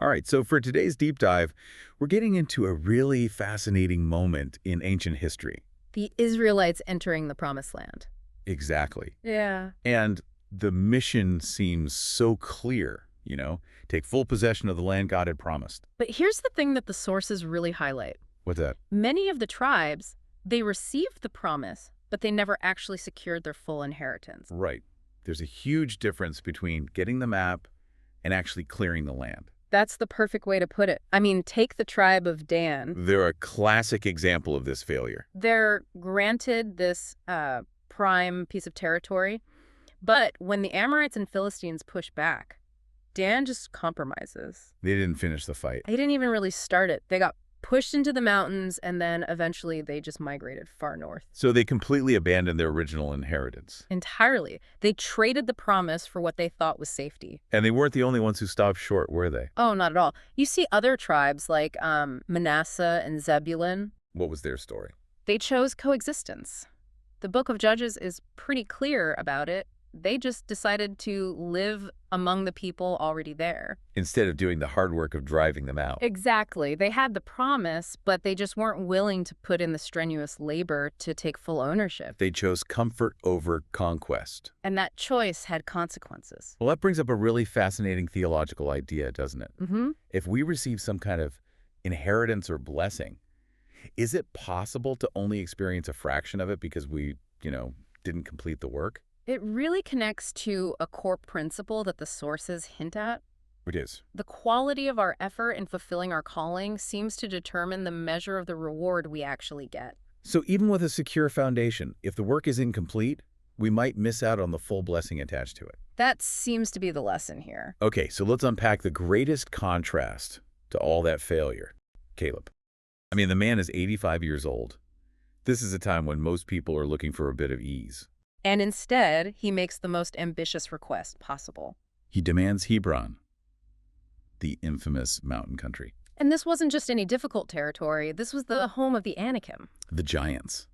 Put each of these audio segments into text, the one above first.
All right, so for today's deep dive, we're getting into a really fascinating moment in ancient history. The Israelites entering the Promised Land. Exactly. Yeah. And the mission seems so clear, take full possession of the land God had promised. But here's the thing that the sources really highlight. What's that? Many of the tribes, they received the promise, but they never actually secured their full inheritance. Right. There's a huge difference between getting the map and actually clearing the land. That's the perfect way to put it. I mean, take the tribe of Dan. They're a classic example of this failure. They're granted this prime piece of territory, but when the Amorites and Philistines push back, Dan just compromises. They didn't finish the fight. They didn't even really start it. They got pushed into the mountains, and then eventually they just migrated far north. So they completely abandoned their original inheritance. Entirely. They traded the promise for what they thought was safety. And they weren't the only ones who stopped short, were they? Oh, not at all. You see other tribes like Manasseh and Zebulun. What was their story? They chose coexistence. The Book of Judges is pretty clear about it. They just decided to live among the people already there. Instead of doing the hard work of driving them out. Exactly. They had the promise, but they just weren't willing to put in the strenuous labor to take full ownership. They chose comfort over conquest. And that choice had consequences. Well, that brings up a really fascinating theological idea, doesn't it? Mm-hmm. If we receive some kind of inheritance or blessing, is it possible to only experience a fraction of it because we, didn't complete the work? It really connects to a core principle that the sources hint at. It is. The quality of our effort in fulfilling our calling seems to determine the measure of the reward we actually get. So even with a secure foundation, if the work is incomplete, we might miss out on the full blessing attached to it. That seems to be the lesson here. Okay, so let's unpack the greatest contrast to all that failure. Caleb. I mean, the man is 85 years old. This is a time when most people are looking for a bit of ease. And instead, he makes the most ambitious request possible. He demands Hebron, the infamous mountain country. And this wasn't just any difficult territory. This was the home of the Anakim. The giants.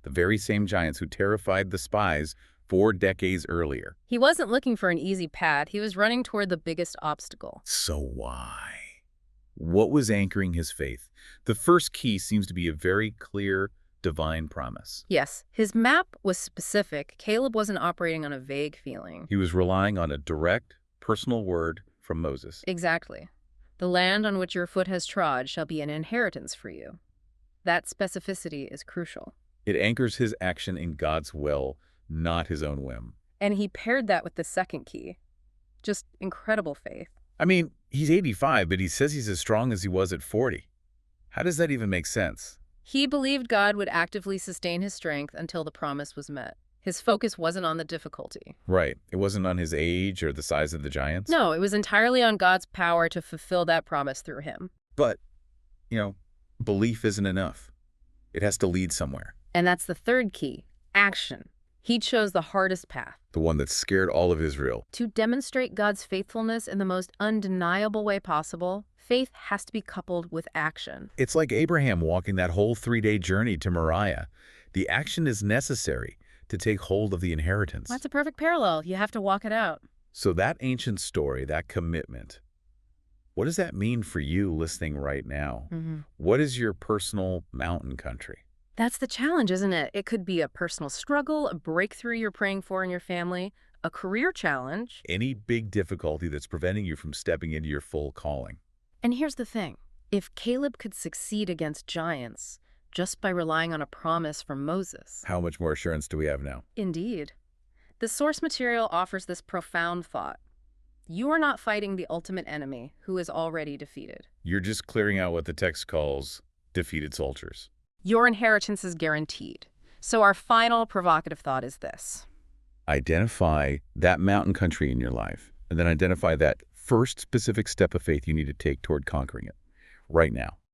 The very same giants who terrified the spies 4 decades earlier. He wasn't looking for an easy path. He was running toward the biggest obstacle. So why? What was anchoring his faith? The first key seems to be a very clear divine promise. Yes, his map was specific. Caleb wasn't operating on a vague feeling. He was relying on a direct, personal word from Moses. Exactly. The land on which your foot has trod shall be an inheritance for you. That specificity is crucial. It anchors his action in God's will, not his own whim. And he paired that with the second key. Just incredible faith. I mean, he's 85, but he says he's as strong as he was at 40. How does that even make sense? He believed God would actively sustain his strength until the promise was met. His focus wasn't on the difficulty. Right. It wasn't on his age or the size of the giants. No, it was entirely on God's power to fulfill that promise through him. But, belief isn't enough. It has to lead somewhere. And that's the third key, action. He chose the hardest path. The one that scared all of Israel. To demonstrate God's faithfulness in the most undeniable way possible, faith has to be coupled with action. It's like Abraham walking that whole 3-day journey to Moriah. The action is necessary to take hold of the inheritance. That's a perfect parallel. You have to walk it out. So that ancient story, that commitment, what does that mean for you listening right now? Mm-hmm. What is your personal mountain country? That's the challenge, isn't it? It could be a personal struggle, a breakthrough you're praying for in your family, a career challenge. Any big difficulty that's preventing you from stepping into your full calling. And here's the thing. If Caleb could succeed against giants just by relying on a promise from Moses. How much more assurance do we have now? Indeed. The source material offers this profound thought. You are not fighting the ultimate enemy who is already defeated. You're just clearing out what the text calls defeated soldiers. Your inheritance is guaranteed. So our final provocative thought is this. Identify that mountain country in your life, and then identify that first specific step of faith you need to take toward conquering it right now.